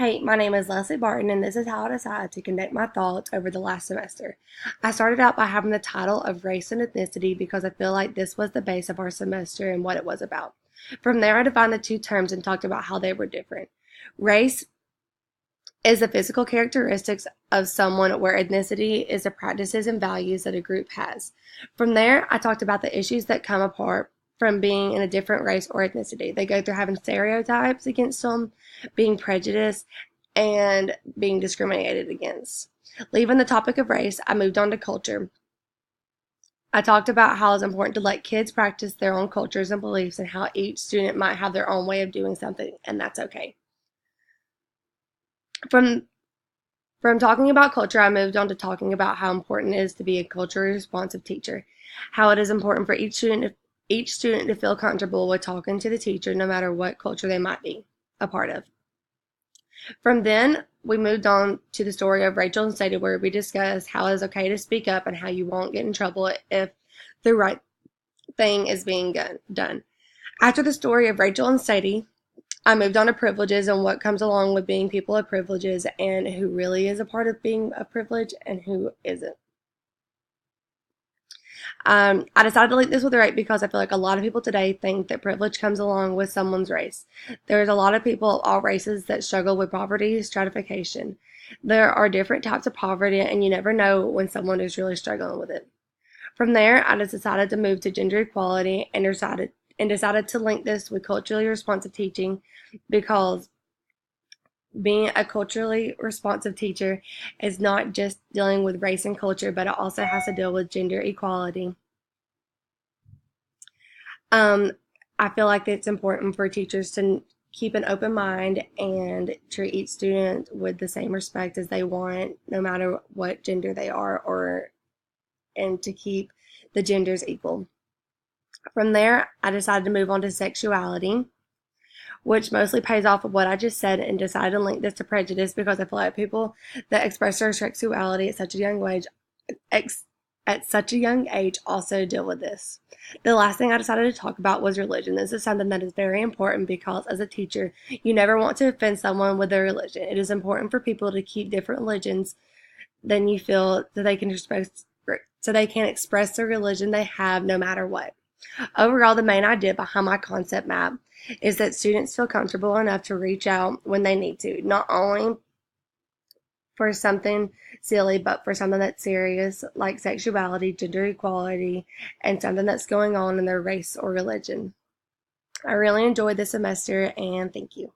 Hey, my name is Leslie Barton, and this is how I decided to conduct my thoughts over the last semester. I started out by having the title of Race and Ethnicity because I feel like this was the base of our semester and what it was about. From there, I defined the two terms and talked about how they were different. Race is the physical characteristics of someone, where ethnicity is the practices and values that a group has. From there, I talked about the issues that come apart from being in a different race or ethnicity. They go through having stereotypes against them, being prejudiced, and being discriminated against. Leaving the topic of race, I moved on to culture. I talked about how it's important to let kids practice their own cultures and beliefs and how each student might have their own way of doing something, and that's okay. From From talking about culture, I moved on to talking about how important it is to be a culturally responsive teacher, how it is important for each student to feel comfortable with talking to the teacher no matter what culture they might be a part of. From then, we moved on to the story of Rachel and Sadie, where we discussed how it is okay to speak up and how you won't get in trouble if the right thing is being done. After the story of Rachel and Sadie, I moved on to privileges and what comes along with being people of privileges and who really is a part of being a privilege and who isn't. I decided to link this with race because I feel like a lot of people today think that privilege comes along with someone's race. There's a lot of people of all races that struggle with poverty stratification. There are different types of poverty, and you never know when someone is really struggling with it. From there, I just decided to move to gender equality and decided to link this with culturally responsive teaching because being a culturally responsive teacher is not just dealing with race and culture, but it also has to deal with gender equality. Um, I feel like it's important for teachers to keep an open mind and treat each student with the same respect as they want, no matter what gender they are, or and to keep the genders equal. From there, I decided to move on to sexuality, which mostly pays off of what I just said, and decided to link this to prejudice because I feel like people that express their sexuality ex, at such a young age also deal with this. The last thing I decided to talk about was religion. This is something that is very important because as a teacher, you never want to offend someone with their religion. It is important for people to keep different religions than you feel that they can express so they can express the religion they have no matter what. Overall, the main idea behind my concept map is that students feel comfortable enough to reach out when they need to, not only for something silly, but for something that's serious, like sexuality, gender equality, and something that's going on in their race or religion. I really enjoyed this semester, and thank you.